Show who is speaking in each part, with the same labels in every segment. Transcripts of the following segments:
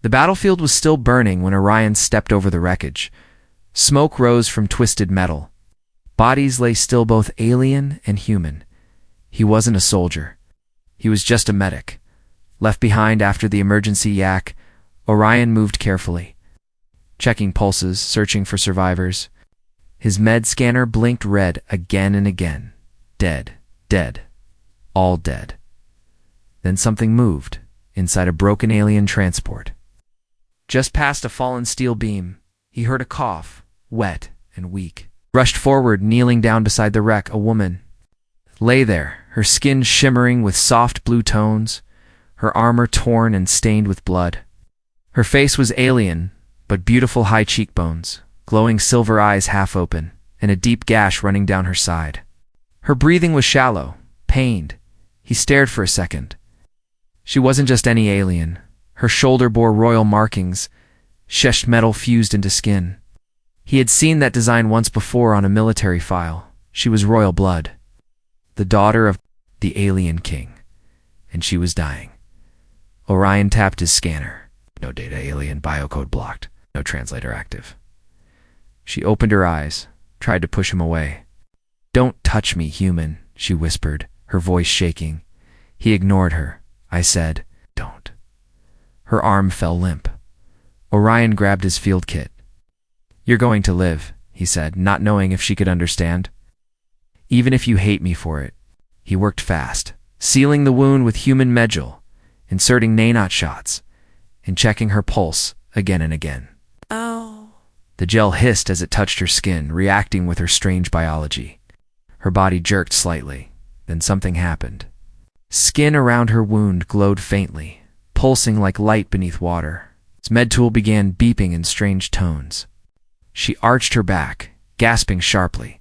Speaker 1: The battlefield was still burning when Orion stepped over the wreckage. Smoke rose from twisted metal. Bodies lay still, both alien and human. He wasn't a soldier. He was just a medic. Left behind after the emergency yak, Orion moved carefully, checking pulses, searching for survivors. His med scanner blinked red again and again. Dead, dead, all dead. Then something moved inside a broken alien transport. Just past a fallen steel beam, he heard a cough, wet and weak. Rushed forward, kneeling down beside the wreck, a woman lay there, her skin shimmering with soft blue tones, her armor torn and stained with blood. Her face was alien, but beautiful high cheekbones, glowing silver eyes half open, and a deep gash running down her side. Her breathing was shallow, pained. He stared for a second. She wasn't just any alien. Her shoulder bore royal markings, sheshed metal fused into skin. He had seen that design once before on a military file. She was royal blood, the daughter of the alien king, and she was dying. Orion tapped his scanner. No data, alien biocode blocked, no translator active. She opened her eyes, tried to push him away. "Don't touch me, human," she whispered, her voice shaking. He ignored her. I said, "Don't." Her arm fell limp. Orion grabbed his field kit. "You're going to live," he said, not knowing if she could understand. "Even if you hate me for it." He worked fast, sealing the wound with human medjol, inserting nanot shots, and checking her pulse again and again.
Speaker 2: Ow.
Speaker 1: The gel hissed as it touched her skin, reacting with her strange biology. Her body jerked slightly. Then something happened. Skin around her wound glowed faintly, pulsing like light beneath water. Its med tool began beeping in strange tones. She arched her back, gasping sharply,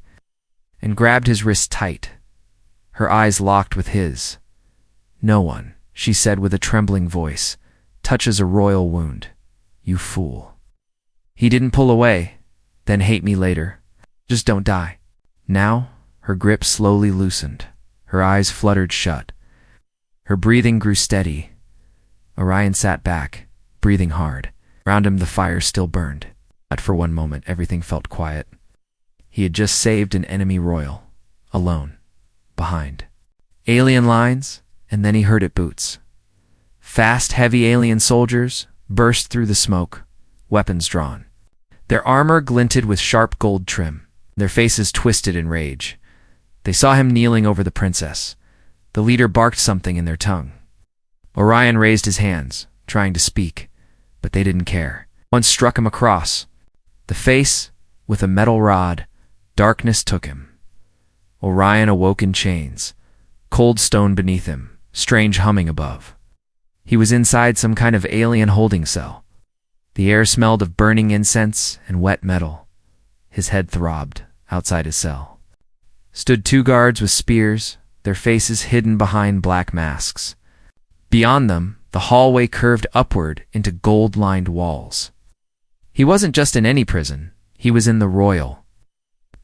Speaker 1: and grabbed his wrist tight. Her eyes locked with his. "No one," she said with a trembling voice, "touches a royal wound. You fool." He didn't pull away. "Then hate me later. Just don't die." Now, her grip slowly loosened. Her eyes fluttered shut. Her breathing grew steady. Orion sat back, breathing hard. Around him the fire still burned. But for one moment everything felt quiet. He had just saved an enemy royal. Alone. Behind. Alien lines, and then he heard it boots. Fast, heavy alien soldiers burst through the smoke, weapons drawn. Their armor glinted with sharp gold trim, their faces twisted in rage. They saw him kneeling over the princess. The leader barked something in their tongue. Orion raised his hands, trying to speak, but they didn't care. One struck him across the face with a metal rod. Darkness took him. Orion awoke in chains, cold stone beneath him, strange humming above. He was inside some kind of alien holding cell. The air smelled of burning incense and wet metal. His head throbbed outside his cell. Stood two guards with spears, their faces hidden behind black masks. Beyond them, the hallway curved upward into gold-lined walls. He wasn't just in any prison. He was in the royal.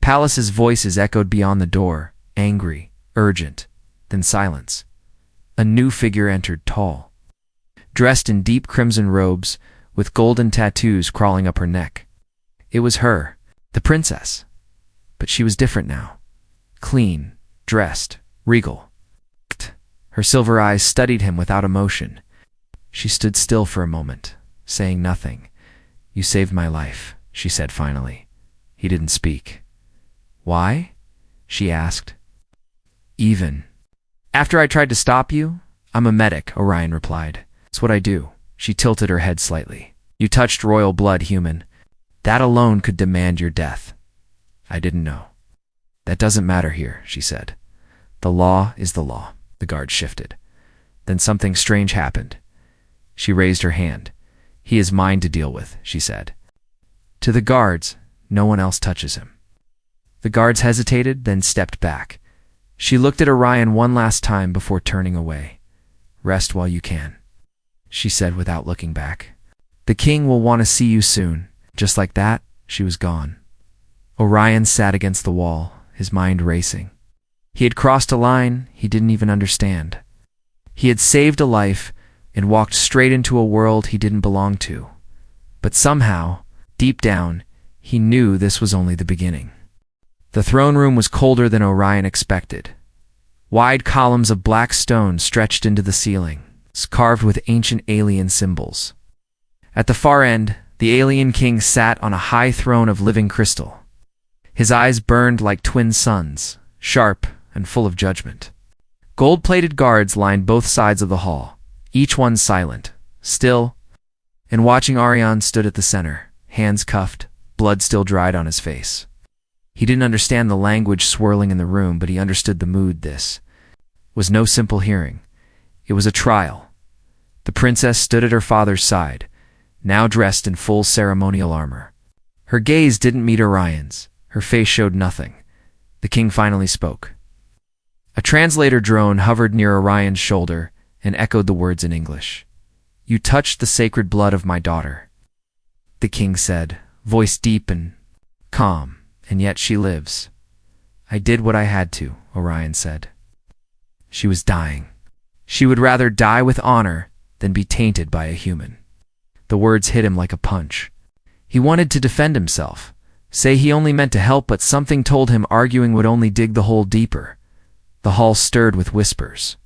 Speaker 1: Palace's voices echoed beyond the door, angry, urgent, then silence. A new figure entered, tall, dressed in deep crimson robes, with golden tattoos crawling up her neck. It was her, the princess. But she was different now. Clean, dressed, regal. Her silver eyes studied him without emotion. She stood still for a moment, saying nothing. "You saved my life," she said finally. He didn't speak. "Why?" she asked. "Even after I tried to stop you?" "I'm a medic," Orion replied. "It's what I do." She tilted her head slightly. "You touched royal blood, human. That alone could demand your death." "I didn't know." "That doesn't matter here," she said. "The law is the law." The guard shifted. Then something strange happened. She raised her hand. "He is mine to deal with," she said. To the guards, "No one else touches him." The guards hesitated, then stepped back. She looked at Orion one last time before turning away. "Rest while you can," she said without looking back. "The king will want to see you soon." Just like that, she was gone. Orion sat against the wall, his mind racing. He had crossed a line he didn't even understand. He had saved a life, and walked straight into a world he didn't belong to. But somehow, deep down, he knew this was only the beginning. The throne room was colder than Orion expected. Wide columns of black stone stretched into the ceiling, carved with ancient alien symbols. At the far end, the alien king sat on a high throne of living crystal. His eyes burned like twin suns, sharp and full of judgment. Gold-plated guards lined both sides of the hall, each one silent, still, and watching. Orion stood at the center, hands cuffed, blood still dried on his face. He didn't understand the language swirling in the room, but he understood the mood. This was no simple hearing. It was a trial. The princess stood at her father's side, now dressed in full ceremonial armor. Her gaze didn't meet Orion's. Her face showed nothing. The king finally spoke. A translator drone hovered near Orion's shoulder and echoed the words in English. "You touched the sacred blood of my daughter," the king said, voice deep and calm, "and yet she lives." "I did what I had to," Orion said. "She was dying. She would rather die with honor than be tainted by a human." The words hit him like a punch. He wanted to defend himself, say he only meant to help, but something told him arguing would only dig the hole deeper. The hall stirred with whispers.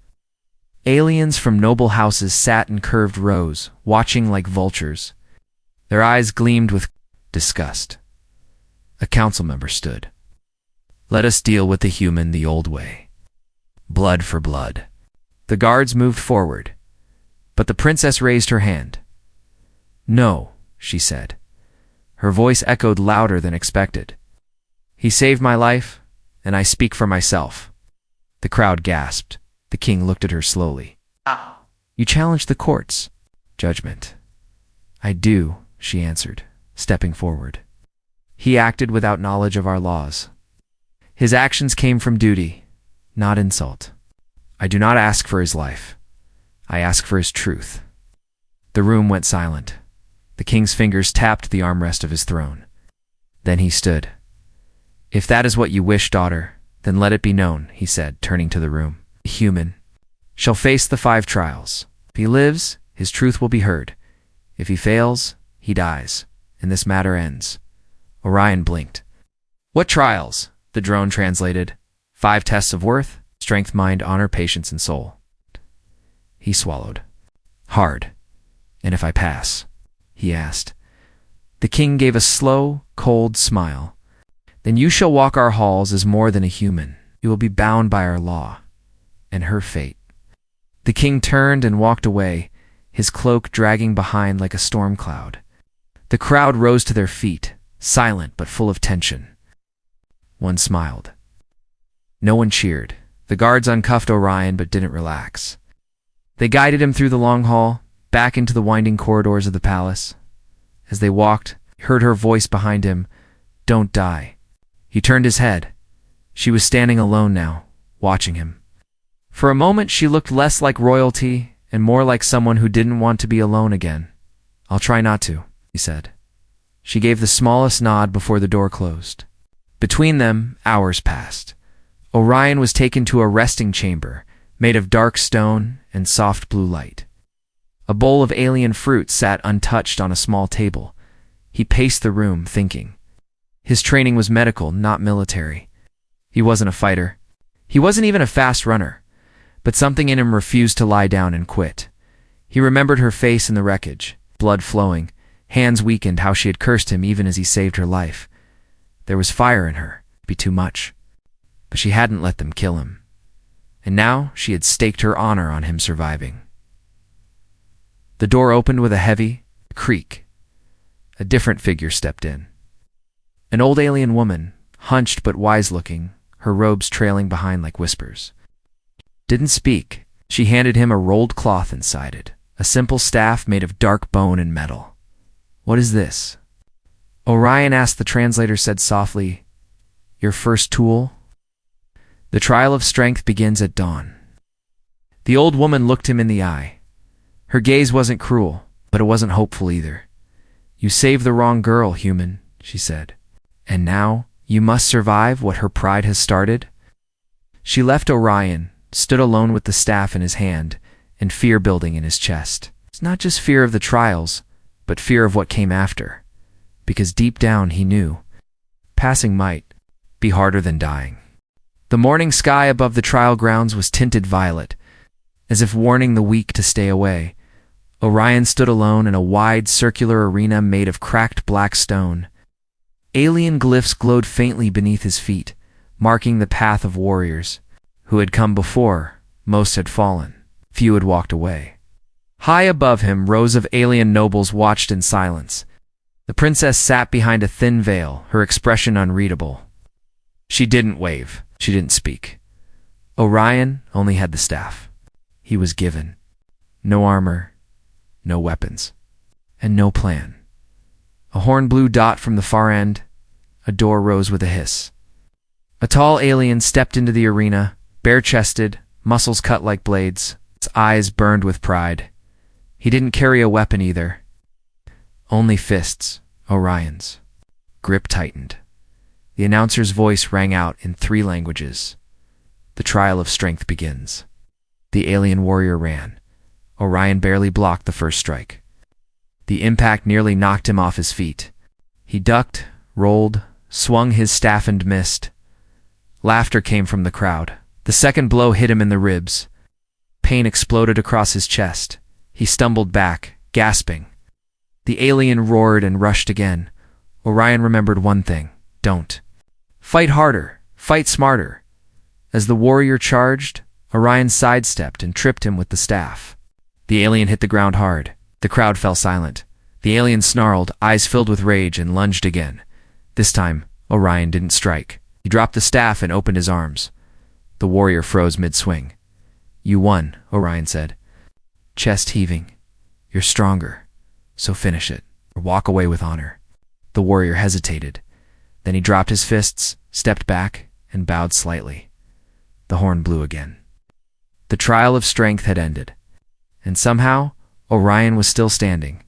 Speaker 1: Aliens from noble houses sat in curved rows, watching like vultures. Their eyes gleamed with disgust. A council member stood. "Let us deal with the human the old way. Blood for blood." The guards moved forward, but the princess raised her hand. "No," she said. Her voice echoed louder than expected. "He saved my life, and I speak for myself." The crowd gasped. The king looked at her slowly. "You challenge the court's judgment." "I do," she answered, stepping forward. "He acted without knowledge of our laws. His actions came from duty, not insult. I do not ask for his life. I ask for his truth." The room went silent. The king's fingers tapped the armrest of his throne. Then he stood. "If that is what you wish, daughter, then let it be known," he said, turning to the room. "The human shall face the 5 trials. If he lives, his truth will be heard. If he fails, he dies, and this matter ends." Orion blinked. "What trials?" the drone translated. 5 tests of worth, strength, mind, honor, patience, and soul." He swallowed. "Hard. And if I pass?" he asked. The king gave a slow, cold smile. "Then you shall walk our halls as more than a human. You will be bound by our law and her fate." The king turned and walked away, his cloak dragging behind like a storm cloud. The crowd rose to their feet, silent but full of tension. One smiled. No one cheered. The guards uncuffed Orion but didn't relax. They guided him through the long hall, back into the winding corridors of the palace. As they walked, he heard her voice behind him, "Don't die." He turned his head. She was standing alone now, watching him. For a moment she looked less like royalty and more like someone who didn't want to be alone again. "I'll try not to," he said. She gave the smallest nod before the door closed. Between them, hours passed. Orion was taken to a resting chamber, made of dark stone and soft blue light. A bowl of alien fruit sat untouched on a small table. He paced the room, thinking. His training was medical, not military. He wasn't a fighter. He wasn't even a fast runner. But something in him refused to lie down and quit. He remembered her face in the wreckage, blood flowing, hands weakened, how she had cursed him even as he saved her life. There was fire in her, it'd be too much. But she hadn't let them kill him. And now she had staked her honor on him surviving. The door opened with a heavy creak. A different figure stepped in. An old alien woman, hunched but wise-looking, her robes trailing behind like whispers. Didn't speak. She handed him a rolled cloth inside it, a simple staff made of dark bone and metal. "What is this?" Orion asked. The translator said softly, "Your first tool? The trial of strength begins at dawn." The old woman looked him in the eye. Her gaze wasn't cruel, but it wasn't hopeful either. "You saved the wrong girl, human," she said. "And now you must survive what her pride has started." She left Orion, stood alone with the staff in his hand, and fear building in his chest. It's not just fear of the trials, but fear of what came after. Because deep down he knew passing might be harder than dying. The morning sky above the trial grounds was tinted violet, as if warning the weak to stay away. Orion stood alone in a wide circular arena made of cracked black stone. Alien glyphs glowed faintly beneath his feet, marking the path of warriors who had come before. Most had fallen. Few had walked away. High above him, rows of alien nobles watched in silence. The princess sat behind a thin veil, her expression unreadable. She didn't wave. She didn't speak. Orion only had the staff. He was given no armor, no weapons, and no plan. A horn blue dot from the far end. A door rose with a hiss. A tall alien stepped into the arena, bare-chested, muscles cut like blades. His eyes burned with pride. He didn't carry a weapon either. Only fists, Orion's. Grip tightened. The announcer's voice rang out in 3 languages. The trial of strength begins. The alien warrior ran. Orion barely blocked the first strike. The impact nearly knocked him off his feet. He ducked, rolled, swung his staff and missed. Laughter came from the crowd. The second blow hit him in the ribs. Pain exploded across his chest. He stumbled back, gasping. The alien roared and rushed again. Orion remembered one thing. Don't. Fight harder. Fight smarter. As the warrior charged, Orion sidestepped and tripped him with the staff. The alien hit the ground hard. The crowd fell silent. The alien snarled, eyes filled with rage, and lunged again. This time, Orion didn't strike. He dropped the staff and opened his arms. The warrior froze mid-swing. You won, Orion said. Chest heaving. You're stronger, so finish it, or walk away with honor. The warrior hesitated. Then he dropped his fists, stepped back, and bowed slightly. The horn blew again. The trial of strength had ended. And somehow, Orion was still standing.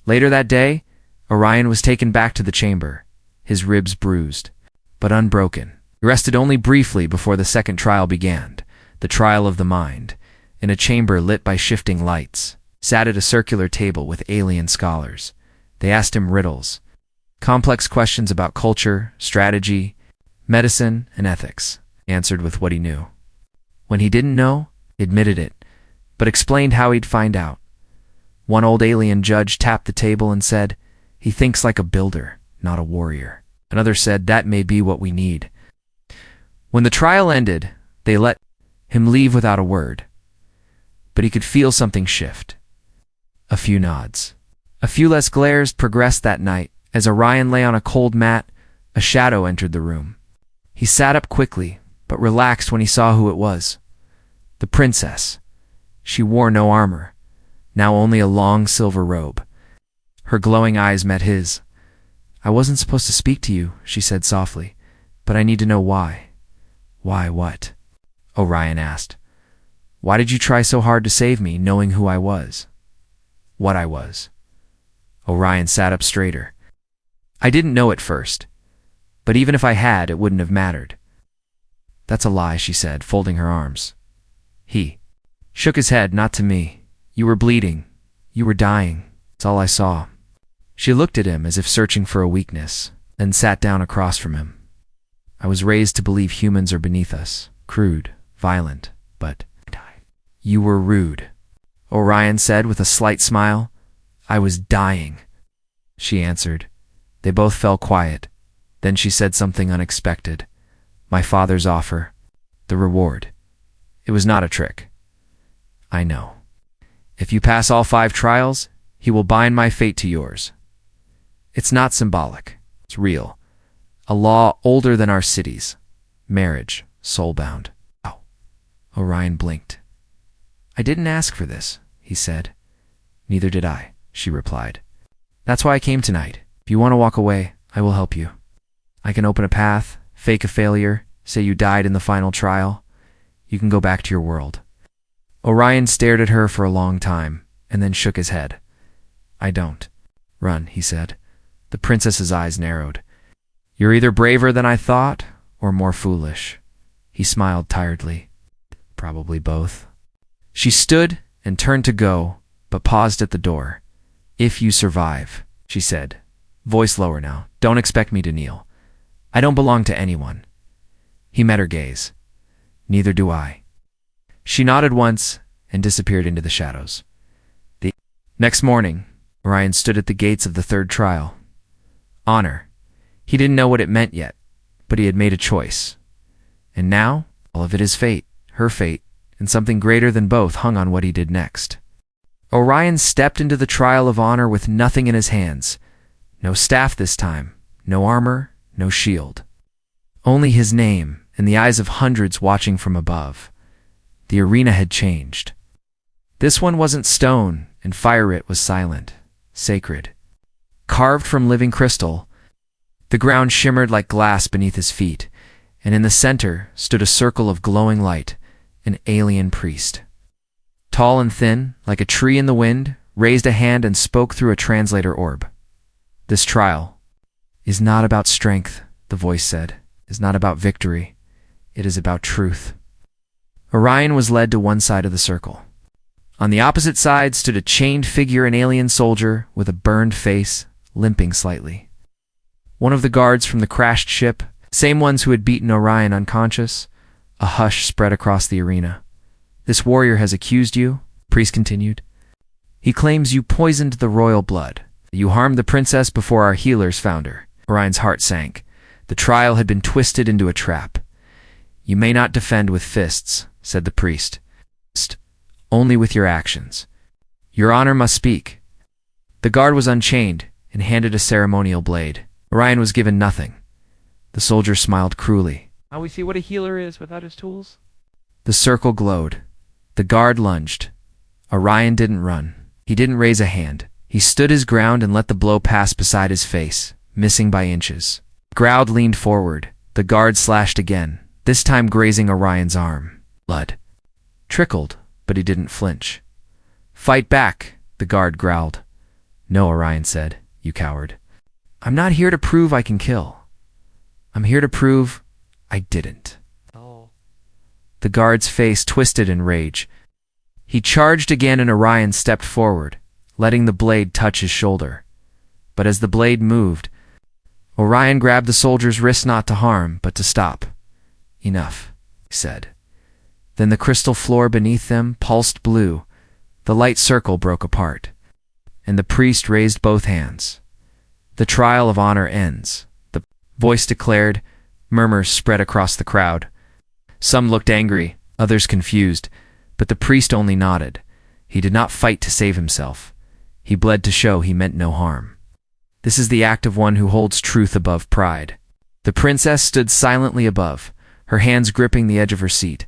Speaker 1: Later that day, Orion was taken back to the chamber, his ribs bruised, but unbroken. He rested only briefly before the second trial began, the trial of the mind, in a chamber lit by shifting lights. Sat at a circular table with alien scholars. They asked him riddles, complex questions about culture, strategy, medicine, and ethics. He answered with what he knew. When he didn't know, he admitted it, but explained how he'd find out. One old alien judge tapped the table and said, "He thinks like a builder, not a warrior." Another said, "That may be what we need." When the trial ended, they let him leave without a word. But he could feel something shift. A few nods. A few less glares progressed that night. As Orion lay on a cold mat, a shadow entered the room. He sat up quickly, but relaxed when he saw who it was. The princess. She wore no armor, now only a long silver robe. Her glowing eyes met his. "I wasn't supposed to speak to you," she said softly, "but I need to know why." "Why what?" Orion asked. "Why did you try so hard to save me, knowing who I was?" What I was. Orion sat up straighter. "I didn't know at first, but even if I had, it wouldn't have mattered." "That's a lie," she said, folding her arms. He shook his head. "Not to me. You were bleeding. You were dying. It's all I saw." She looked at him as if searching for a weakness, then sat down across from him. "I was raised to believe humans are beneath us, crude, violent, but you were rude," Orion said with a slight smile. "I was dying," she answered. They both fell quiet. Then she said something unexpected. "My father's offer. The reward. It was not a trick." "I know. If you pass all 5 trials, he will bind my fate to yours. It's not symbolic. It's real. A law older than our cities. Marriage, soul-bound." Oh. Orion blinked. "I didn't ask for this," he said. "Neither did I," she replied. "That's why I came tonight. If you want to walk away, I will help you. I can open a path, fake a failure, say you died in the final trial. You can go back to your world." Orion stared at her for a long time, and then shook his head. "I don't." "Run," he said. The princess's eyes narrowed. "You're either braver than I thought, or more foolish." He smiled tiredly. "Probably both." She stood, and turned to go, but paused at the door. "If you survive," she said, voice lower now. "Don't expect me to kneel. I don't belong to anyone." He met her gaze. "Neither do I." She nodded once and disappeared into the shadows. The next morning, Orion stood at the gates of the third trial. Honor. He didn't know what it meant yet, but he had made a choice. And now, all of it is fate, her fate, and something greater than both hung on what he did next. Orion stepped into the trial of honor with nothing in his hands. No staff this time, no armor, no shield. Only his name and the eyes of hundreds watching from above. The arena had changed. This one wasn't stone, and fire it was silent, sacred. Carved from living crystal, the ground shimmered like glass beneath his feet, and in the center stood a circle of glowing light, an alien priest. Tall and thin, like a tree in the wind, raised a hand and spoke through a translator orb. "This trial is not about strength," the voice said, "is not about victory. It is about truth." Orion was led to one side of the circle. On the opposite side stood a chained figure, an alien soldier with a burned face, limping slightly. One of the guards from the crashed ship, same ones who had beaten Orion unconscious. A hush spread across the arena. "This warrior has accused you," the priest continued. "He claims you poisoned the royal blood. You harmed the princess before our healers found her." Orion's heart sank. The trial had been twisted into a trap. "You may not defend with fists," said the priest. "Only with your actions. Your honor must speak." The guard was unchained and handed a ceremonial blade. Orion was given nothing. The soldier smiled cruelly. "Now we see what a healer is without his tools." The circle glowed. The guard lunged. Orion didn't run. He didn't raise a hand. He stood his ground and let the blow pass beside his face, missing by inches. Groud leaned forward. The guard slashed again, this time grazing Orion's arm. Blood trickled, but he didn't flinch. "Fight back," the guard growled. "No," Orion said, "you coward. I'm not here to prove I can kill. I'm here to prove I didn't." Oh. The guard's face twisted in rage. He charged again and Orion stepped forward, letting the blade touch his shoulder. But as the blade moved, Orion grabbed the soldier's wrist, not to harm, but to stop. "Enough," he said. Then the crystal floor beneath them pulsed blue. The light circle broke apart, and the priest raised both hands. "The trial of honor ends," the voice declared. Murmurs spread across the crowd. Some looked angry, others confused, but the priest only nodded. He did not fight to save himself. He bled to show he meant no harm. This is the act of one who holds truth above pride. The princess stood silently above, her hands gripping the edge of her seat.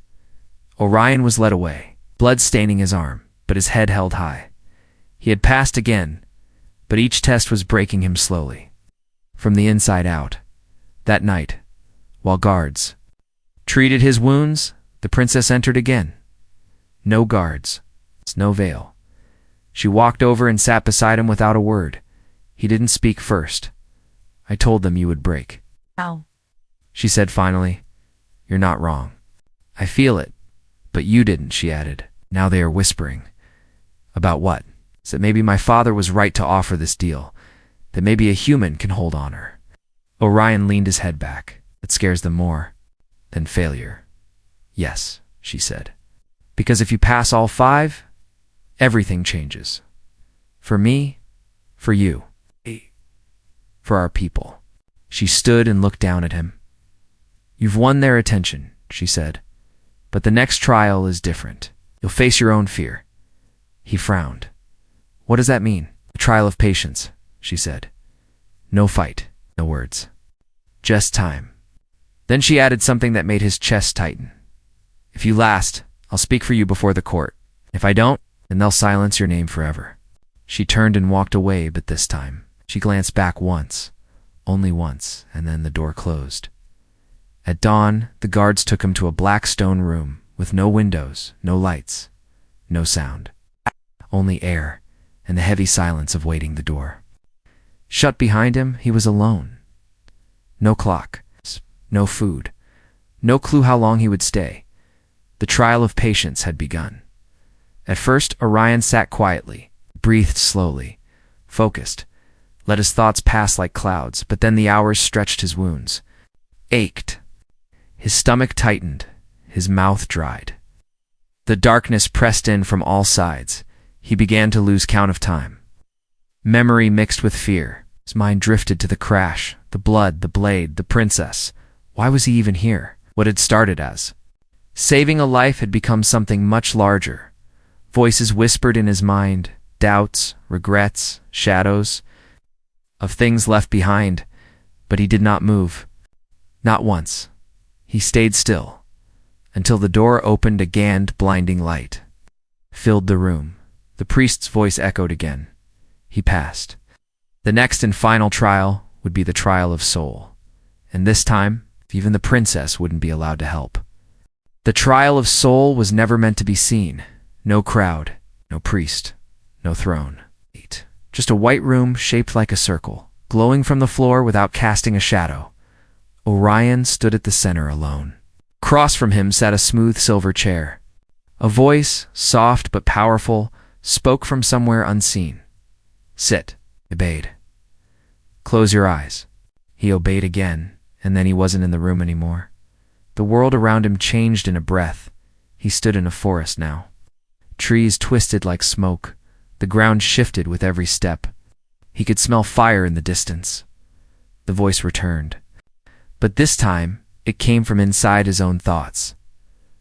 Speaker 1: Orion was led away, blood staining his arm, but his head held high. He had passed again, but each test was breaking him slowly. From the inside out. That night, while guards treated his wounds, the princess entered again. No guards, no veil. She walked over and sat beside him without a word. He didn't speak first. "I told them you would break."
Speaker 2: "How?"
Speaker 1: she said finally. "You're not wrong. I feel it, but you didn't," she added. Now they are whispering. "About what?" "That maybe my father was right to offer this deal. That maybe a human can hold honor." Orion leaned his head back. "It scares them more than failure." "Yes," she said. "Because if you pass all 5, everything changes. For me, for you, for our people." She stood and looked down at him. "You've won their attention," she said. "But the next trial is different. You'll face your own fear." He frowned. "What does that mean?" "A trial of patience," she said. "No fight, no words. Just time." Then she added something that made his chest tighten. "If you last, I'll speak for you before the court. If I don't, then they'll silence your name forever." She turned and walked away, but this time, she glanced back once, only once, and then the door closed. At dawn, the guards took him to a black stone room with no windows, no lights, no sound. Only air and the heavy silence of waiting the door. Shut behind him, he was alone. No clock, no food, no clue how long he would stay. The trial of patience had begun. At first, Orion sat quietly, breathed slowly, focused, let his thoughts pass like clouds, but then the hours stretched his wounds, ached. His stomach tightened, his mouth dried. The darkness pressed in from all sides. He began to lose count of time. Memory mixed with fear. His mind drifted to the crash, the blood, the blade, the princess. Why was he even here? What had started as saving a life had become something much larger. Voices whispered in his mind, doubts, regrets, shadows of things left behind, but he did not move. Not once. He stayed still, until the door opened. A blinding light filled the room. The priest's voice echoed again. He passed. The next and final trial would be the trial of soul. And this time, even the princess wouldn't be allowed to help. The trial of soul was never meant to be seen. No crowd, no priest, no throne. Just a white room shaped like a circle, glowing from the floor without casting a shadow. Orion stood at the center alone. Across from him sat a smooth silver chair. A voice, soft but powerful, spoke from somewhere unseen. Sit, he obeyed. Close your eyes. He obeyed again, and then he wasn't in the room anymore. The world around him changed in a breath. He stood in a forest now. Trees twisted like smoke. The ground shifted with every step. He could smell fire in the distance. The voice returned. But this time, it came from inside his own thoughts.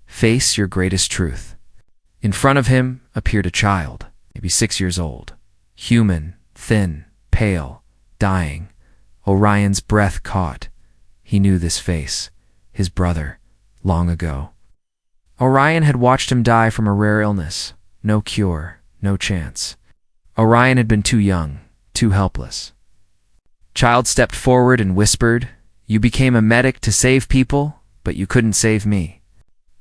Speaker 1: Face your greatest truth. In front of him appeared a child, maybe 6 years old. Human, thin, pale, dying. Orion's breath caught. He knew this face. His brother, long ago. Orion had watched him die from a rare illness. No cure, no chance. Orion had been too young, too helpless. Child stepped forward and whispered, "You became a medic to save people, but you couldn't save me."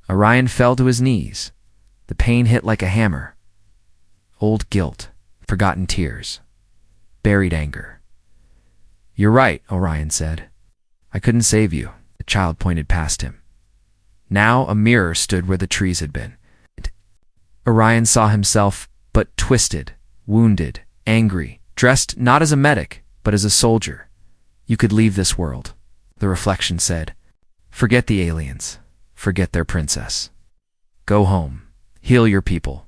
Speaker 1: Orion fell to his knees. The pain hit like a hammer. Old guilt, forgotten tears, buried anger. "You're right," Orion said. "I couldn't save you." The child pointed past him. Now a mirror stood where the trees had been. Orion saw himself, but twisted, wounded, angry, dressed not as a medic, but as a soldier. "You could leave this world," the reflection said. "Forget the aliens. Forget their princess. Go home. Heal your people.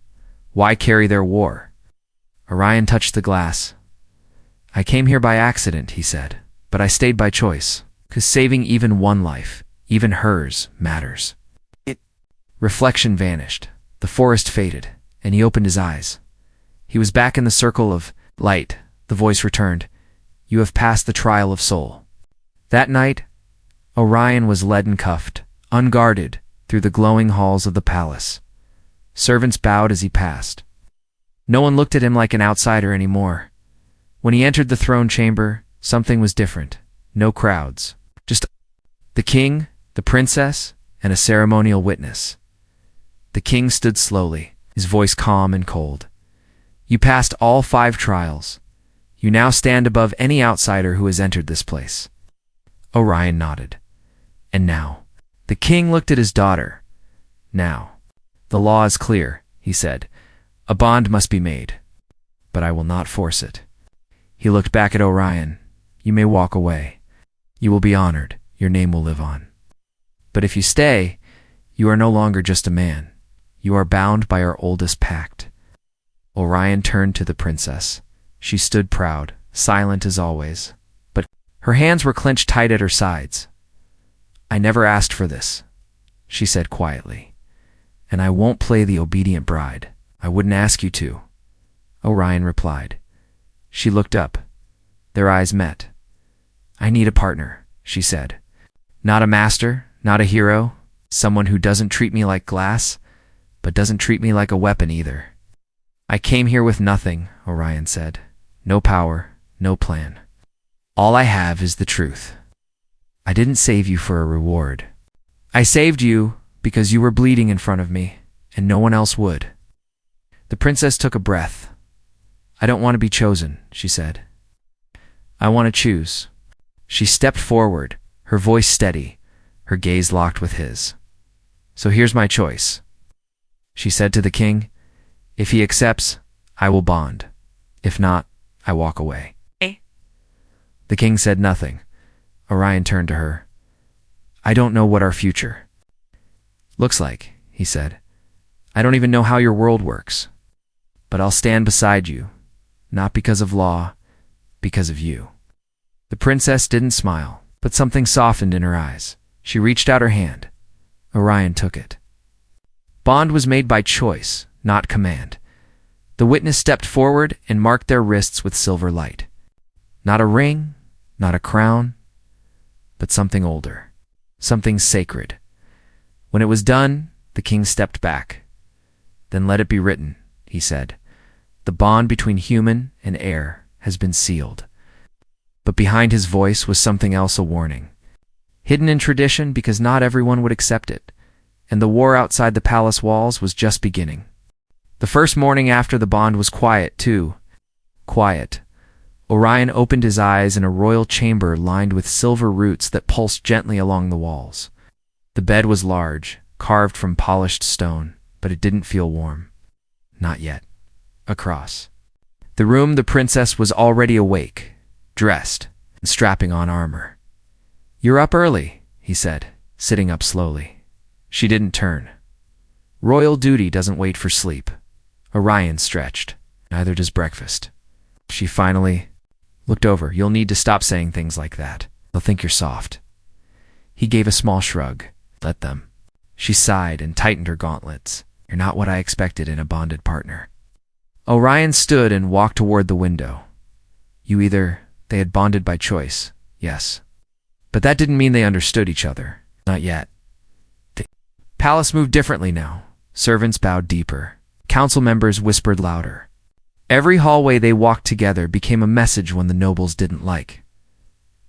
Speaker 1: Why carry their war?" Orion touched the glass. "I came here by accident," he said, "but I stayed by choice, 'cause saving even one life, even hers, matters." Reflection vanished. The forest faded, and he opened his eyes. He was back in the circle of light. The voice returned. "You have passed the trial of soul." That night, Orion was led and cuffed, unguarded, through the glowing halls of the palace. Servants bowed as he passed. No one looked at him like an outsider anymore. When he entered the throne chamber, something was different. No crowds. Just the king, the princess, and a ceremonial witness. The king stood slowly, his voice calm and cold. "You passed all 5 trials. You now stand above any outsider who has entered this place." Orion nodded. "And now?" The king looked at his daughter. "Now, the law is clear," he said. "A bond must be made, but I will not force it." He looked back at Orion. "You may walk away. You will be honored. Your name will live on. But if you stay, you are no longer just a man. You are bound by our oldest pact." Orion turned to the princess. She stood proud, silent as always, but her hands were clenched tight at her sides. "I never asked for this," she said quietly, "and I won't play the obedient bride. I wouldn't ask you to." Orion replied. She looked up. Their eyes met. "I need a partner," she said. "Not a master, not a hero, someone who doesn't treat me like glass, but doesn't treat me like a weapon either." "I came here with nothing," Orion said. "No power, no plan. All I have is the truth. I didn't save you for a reward. I saved you because you were bleeding in front of me, and no one else would." The princess took a breath. "I don't want to be chosen," she said. "I want to choose." She stepped forward, her voice steady, her gaze locked with his. "So here's my choice," she said to the king. If he accepts, I will bond. If not, I walk away. The king said nothing. Orion turned to her. I don't know what our future looks like, he said. I don't even know how your world works. But I'll stand beside you, not because of law, because of you. The princess didn't smile, but something softened in her eyes. She reached out her hand. Orion took it. Bond was made by choice, not command. The witness stepped forward and marked their wrists with silver light. Not a ring, not a crown, but something older, something sacred. When it was done, the king stepped back. Then let it be written, he said. The bond between human and heir has been sealed. But behind his voice was something else, a warning. Hidden in tradition because not everyone would accept it, and the war outside the palace walls was just beginning. The first morning after the bond was quiet, too. Quiet. Orion opened his eyes in a royal chamber lined with silver roots that pulsed gently along the walls. The bed was large, carved from polished stone, but it didn't feel warm. Not yet. Across the room, the princess was already awake, dressed, and strapping on armor. You're up early, he said, sitting up slowly. She didn't turn. Royal duty doesn't wait for sleep. Orion stretched. Neither does breakfast. She finally looked over. You'll need to stop saying things like that. They'll think you're soft. He gave a small shrug. Let them. She sighed and tightened her gauntlets. You're not what I expected in a bonded partner. Orion stood and walked toward the window. They had bonded by choice, yes. But that didn't mean they understood each other. Not yet. The palace moved differently now. Servants bowed deeper. Council members whispered louder. Every hallway they walked together became a message one the nobles didn't like.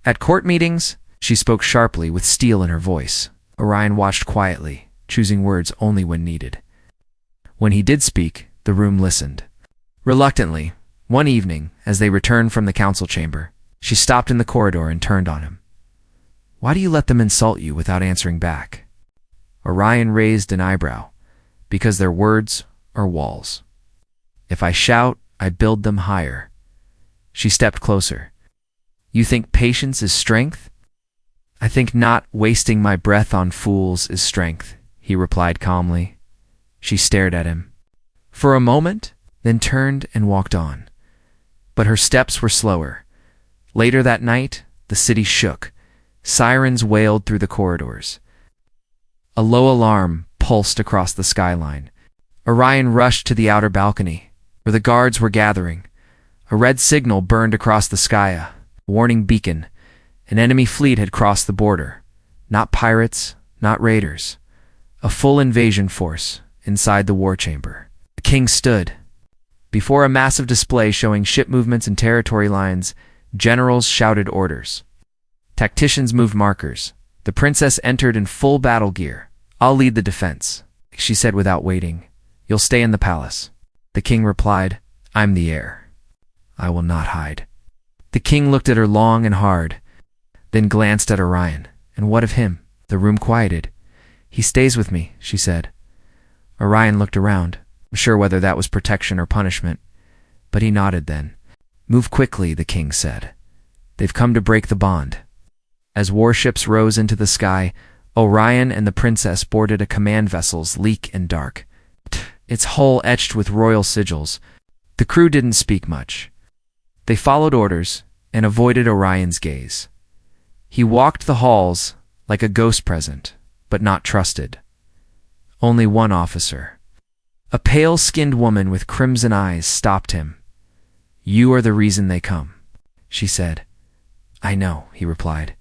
Speaker 1: At court meetings, she spoke sharply with steel in her voice. Orion watched quietly, choosing words only when needed. When he did speak, the room listened. Reluctantly, one evening, as they returned from the council chamber, she stopped in the corridor and turned on him. Why do you let them insult you without answering back? Orion raised an eyebrow. Because their words are walls. If I shout, I build them higher. She stepped closer. You think patience is strength? I think not wasting my breath on fools is strength, he replied calmly. She stared at him. For a moment, then turned and walked on. But her steps were slower. Later that night, the city shook. Sirens wailed through the corridors. A low alarm pulsed across the skyline. Orion rushed to the outer balcony, where the guards were gathering. A red signal burned across the sky, a warning beacon. An enemy fleet had crossed the border. Not pirates, not raiders. A full invasion force inside the war chamber. The king stood. Before a massive display showing ship movements and territory lines, generals shouted orders. Tacticians moved markers. The princess entered in full battle gear. I'll lead the defense, she said without waiting. You'll stay in the palace. The king replied, I'm the heir. I will not hide. The king looked at her long and hard, then glanced at Orion. And what of him? The room quieted. He stays with me, she said. Orion looked around, unsure whether that was protection or punishment, but he nodded then. Move quickly, the king said. They've come to break the bond. As warships rose into the sky, Orion and the princess boarded a command vessel sleek and dark, its hull etched with royal sigils. The crew didn't speak much. They followed orders and avoided Orion's gaze. He walked the halls like a ghost present, but not trusted. Only one officer. A pale-skinned woman with crimson eyes stopped him. You are the reason they come, she said. I know, he replied.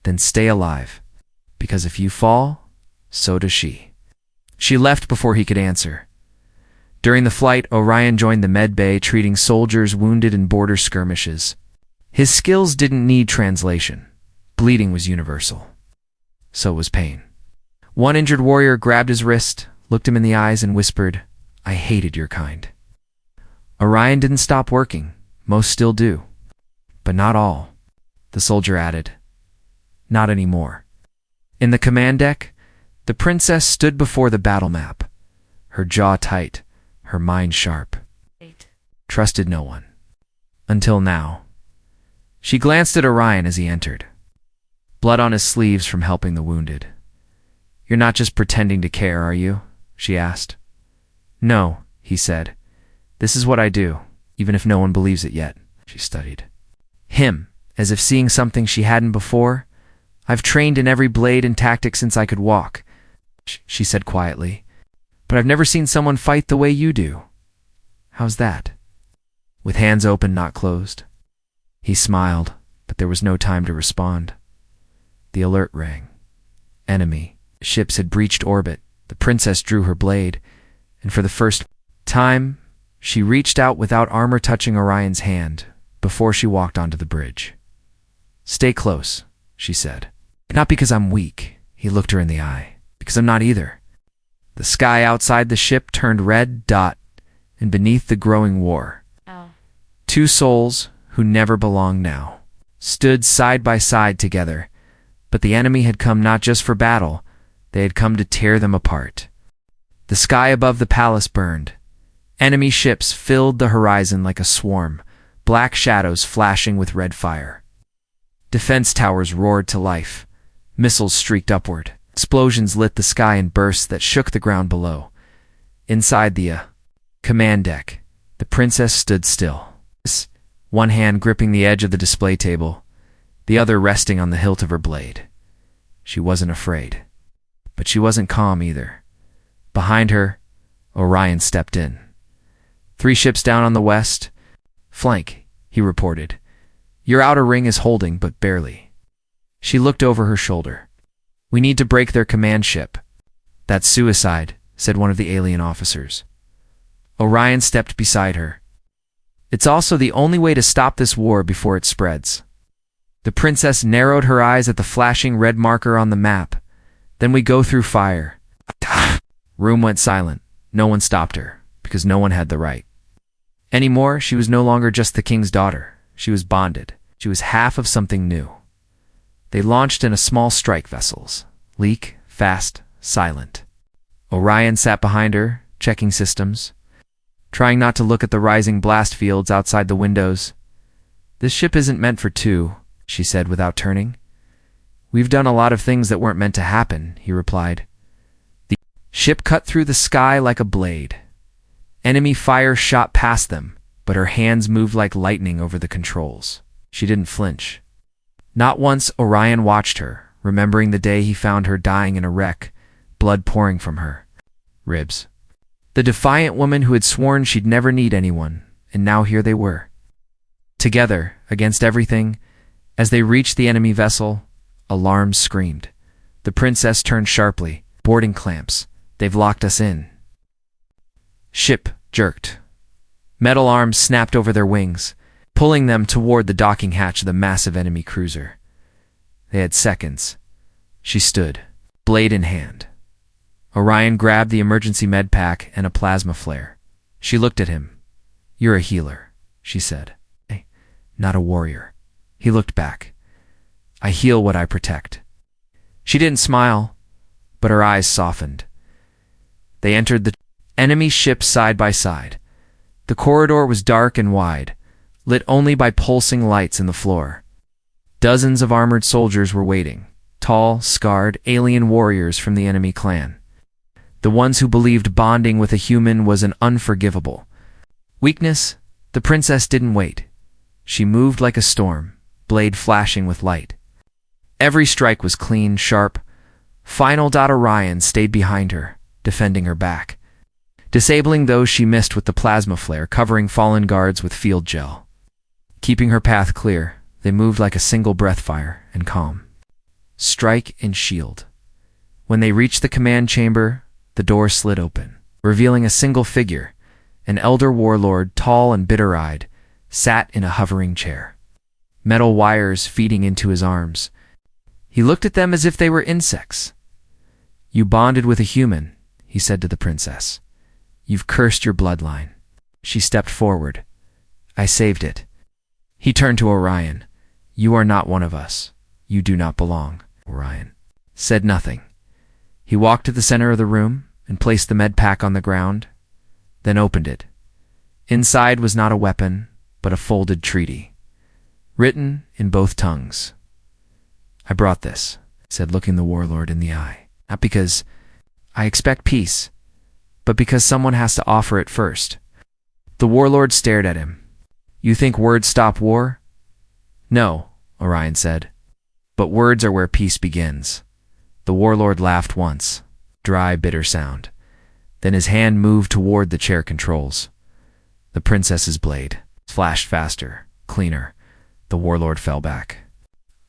Speaker 1: Then stay alive, because if you fall, so does she. She left before he could answer. During the flight, Orion joined the med bay, treating soldiers wounded in border skirmishes. His skills didn't need translation. Bleeding was universal. So was pain. One injured warrior grabbed his wrist, looked him in the eyes, and whispered, I hated your kind. Orion didn't stop working. Most still do. But not all, the soldier added. Not anymore. In the command deck, the princess stood before the battle map, her jaw tight, her mind sharp. Trusted no one. Until now. She glanced at Orion as he entered. Blood on his sleeves from helping the wounded. "You're not just pretending to care, are you?" she asked. "No," he said. "This is what I do, even if no one believes it yet." She studied him, as if seeing something she hadn't before. "I've trained in every blade and tactic since I could walk," she said quietly. "But I've never seen someone fight the way you do." "How's that?" "With hands open, not closed." He smiled, but there was no time to respond. The alert rang. Enemy ships had breached orbit. The princess drew her blade, and for the first time, she reached out without armor touching Orion's hand before she walked onto the bridge. "Stay close," she said. "Not because I'm weak," he looked her in the eye, "because I'm not either." The sky outside the ship turned red dot, and beneath the growing war, two souls who never belonged now stood side by side together, but the enemy had come not just for battle, they had come to tear them apart. The sky above the palace burned. Enemy ships filled the horizon like a swarm, black shadows flashing with red fire. Defense towers roared to life. Missiles streaked upward. Explosions lit the sky in bursts that shook the ground below. Inside the command deck, the princess stood still, one hand gripping the edge of the display table, the other resting on the hilt of her blade. She wasn't afraid, but she wasn't calm either. Behind her, Orion stepped in. "3 ships down on the west flank," he reported. "Your outer ring is holding, but barely." She looked over her shoulder. "We need to break their command ship." "That's suicide," said one of the alien officers. Orion stepped beside her. "It's also the only way to stop this war before it spreads." The princess narrowed her eyes at the flashing red marker on the map. "Then we go through fire." Room went silent. No one stopped her, because no one had the right. Anymore, she was no longer just the king's daughter. She was bonded. She was half of something new. They launched in a small strike vessels. Sleek, fast, silent. Orion sat behind her, checking systems, trying not to look at the rising blast fields outside the windows. "This ship isn't meant for 2, she said without turning. "We've done a lot of things that weren't meant to happen," he replied. The ship cut through the sky like a blade. Enemy fire shot past them, but her hands moved like lightning over the controls. She didn't flinch. Not once. Orion watched her, remembering the day he found her dying in a wreck, blood pouring from her ribs. The defiant woman who had sworn she'd never need anyone, and now here they were. Together, against everything. As they reached the enemy vessel, alarms screamed. The princess turned sharply. "Boarding clamps. They've locked us in." Ship jerked. Metal arms snapped over their wings, pulling them toward the docking hatch of the massive enemy cruiser. They had seconds. She stood, blade in hand. Orion grabbed the emergency med pack and a plasma flare. She looked at him. "You're a healer," she said. "Not a warrior." He looked back. "I heal what I protect." She didn't smile, but her eyes softened. They entered the enemy ship side by side. The corridor was dark and wide, lit only by pulsing lights in the floor. Dozens of armored soldiers were waiting, tall, scarred, alien warriors from the enemy clan. The ones who believed bonding with a human was an unforgivable weakness. The princess didn't wait. She moved like a storm, blade flashing with light. Every strike was clean, sharp. Final. Orion stayed behind her, defending her back, disabling those she missed with the plasma flare, covering fallen guards with field gel. Keeping her path clear, they moved like a single breath, fire and calm. Strike and shield. When they reached the command chamber, the door slid open, revealing a single figure. An elder warlord, tall and bitter-eyed, sat in a hovering chair, metal wires feeding into his arms. He looked at them as if they were insects. "You bonded with a human," he said to the princess. "You've cursed your bloodline." She stepped forward. "I saved it." He turned to Orion. "You are not one of us. You do not belong." Orion said nothing. He walked to the center of the room and placed the med pack on the ground. then opened it. Inside was not a weapon, but a folded treaty, written in both tongues. "I brought this," said, looking the warlord in the eye, "not because I expect peace, but because someone has to offer it first." The warlord stared at him. "You think words stop war?" "No," Orion said, "but words are where peace begins." The warlord laughed once, dry, bitter sound. Then his hand moved toward the chair controls. The princess's blade flashed faster, cleaner. The warlord fell back.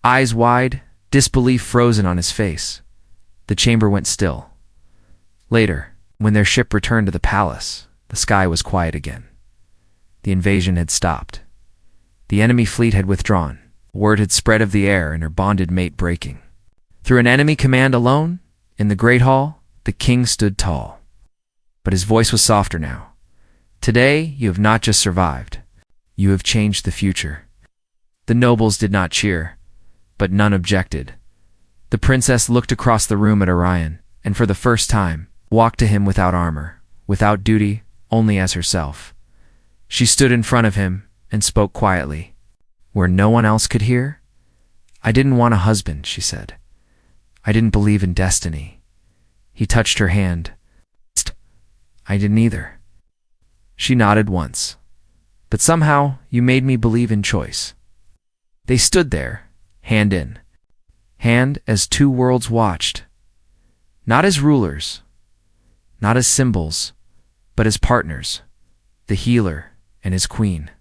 Speaker 1: Eyes wide, disbelief frozen on his face. The chamber went still. Later, when their ship returned to the palace, the sky was quiet again. The invasion had stopped. The enemy fleet had withdrawn. Word had spread of the heir and her bonded mate breaking. Through an enemy command alone, in the great hall, the king stood tall. But his voice was softer now. "Today, you have not just survived. You have changed the future." The nobles did not cheer, but none objected. The princess looked across the room at Orion, and for the first time, walked to him without armor, without duty, only as herself. She stood in front of him and spoke quietly, where no one else could hear. "I didn't want a husband," she said. "I didn't believe in destiny." He touched her hand. "I didn't either." She nodded once. "But somehow you made me believe in choice." They stood there, hand in hand, as two worlds watched. Not as rulers, not as symbols, but as partners, the healer and his queen.